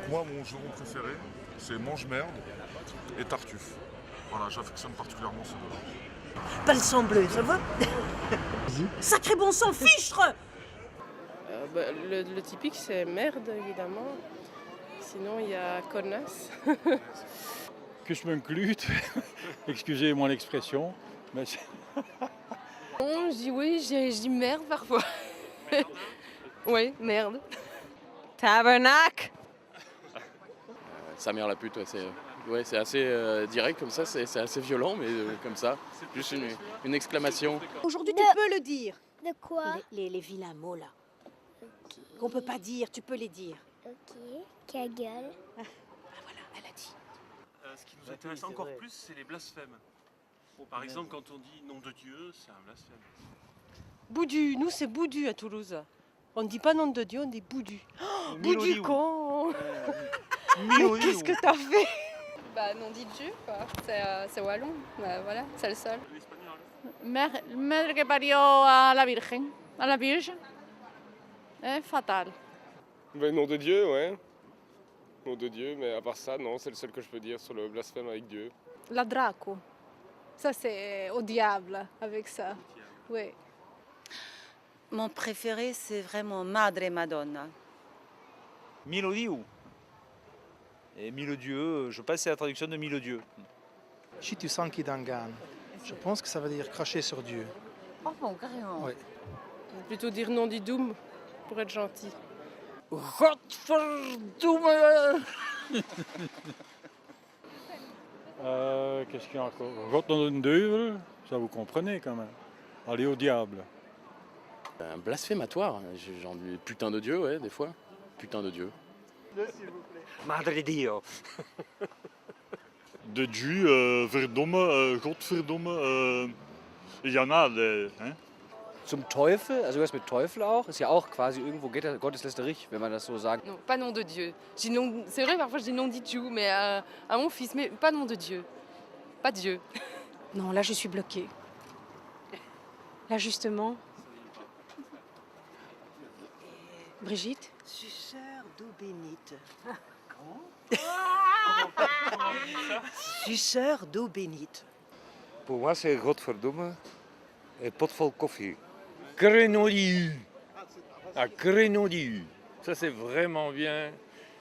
Moi, mon jurons préféré, c'est mange-merde et tartuffe. Voilà, j'affectionne particulièrement ces deux-là. Pas le sang bleu, ça va? Sacré bon sang, fichtre! Le typique, c'est merde, évidemment. Sinon, il y a connasse. Kus mijn kluut, excusez-moi l'expression. Mais Non, je dis oui, je dis merde parfois. Oui, merde. Tabernacle. Sa mère la pute, c'est assez direct comme ça, c'est assez violent, mais comme ça, juste une exclamation. Aujourd'hui, tu peux le dire. De quoi? Les vilains mots, là. Qu'on peut pas dire, tu peux les dire. Ok. Quelle gueule? Ah, voilà, elle a dit. Ce qui nous intéresse encore plus, c'est les blasphèmes. Par exemple, quand on dit nom de Dieu, c'est un blasphème. Boudu, nous c'est Boudu à Toulouse. On ne dit pas nom de Dieu, on dit Boudu. Oh, Boudu con. Mais qu'est-ce que t'as fait? Bah, non dit Dieu, quoi. C'est wallon. Bah, voilà, c'est le seul. L'espagnol. Madre que parió a la Virgen, a la Vierge. Fatal. Ben, nom de Dieu, ouais. Nom de Dieu, mais à part ça, non, c'est le seul que je peux dire sur le blasphème avec Dieu. La Draco. Ça, c'est au diable avec ça. Oui. Mon préféré, c'est vraiment Madre Madonna. Mille Dieu. Et mille dieux, je pense que c'est la traduction de mille dieux. Chitussan Kidangan. Je pense que ça veut dire cracher sur Dieu. Oh bon, carrément. Oui. On va plutôt dire nom du doom pour être gentil. qu'est-ce qu'il y a encore? God dans une deuvel, ça vous comprenez quand même. Allez au diable. Un blasphématoire, j'en dis putain de Dieu, ouais, des fois. Putain de Dieu. Madre Dio. De Dieu, verdomme, Gottverdomme, il y en a des. Hein? Zum Teufel, also was mit Teufel auch, ist ja auch quasi irgendwo gotteslästerig, wenn man das so sagt. Non, pas nom de Dieu. C'est vrai, parfois je dis nom de Dieu, mais à mon fils, mais pas nom de Dieu. Pas Dieu. Non, là, je suis bloquée. Là, justement. Brigitte? Suceur d'eau bénite. Suceur d'eau bénite. Pour moi, c'est Godverdomme et pot vol koffie. Grenouille. Ah, grenouille. Ça, c'est vraiment bien.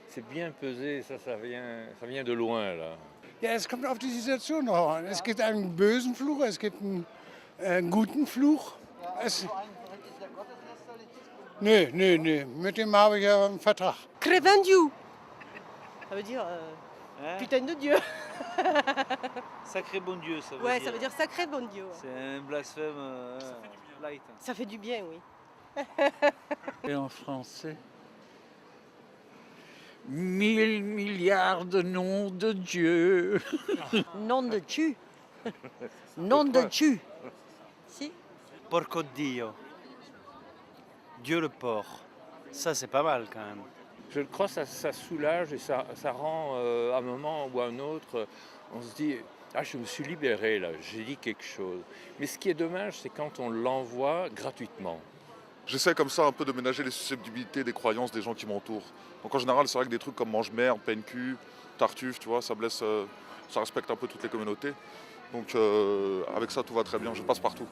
C'est bien pesé. Ça vient de loin, là. Ja, es kommt auf die Situation noch an. Es gibt einen bösen Fluch, es gibt einen guten Fluch. Nee. Mit dem habe ich ja einen Vertrag. Crévin Dieu. Ça veut dire putain de Dieu. Sacré bon Dieu, ça veut dire. Ouais, ça veut dire sacré bon Dieu. Ouais. C'est un blasphème light. Ça fait du bien, oui. Et en français? 1000 milliards de noms de Dieu. Nom de Dieu. Nom de Dieu. Si. Porco Dio. Dieu le porc. Ça, c'est pas mal quand même. Je crois que ça soulage et ça rend, à un moment ou à un autre, on se dit « Ah, je me suis libéré là, j'ai dit quelque chose ». Mais ce qui est dommage, c'est quand on l'envoie gratuitement. J'essaie comme ça un peu de ménager les susceptibilités des croyances des gens qui m'entourent. Donc en général, c'est vrai que des trucs comme mange-merde, peine-cul, tartuffe, tu vois, ça blesse, ça respecte un peu toutes les communautés. Donc avec ça, tout va très bien, je passe partout.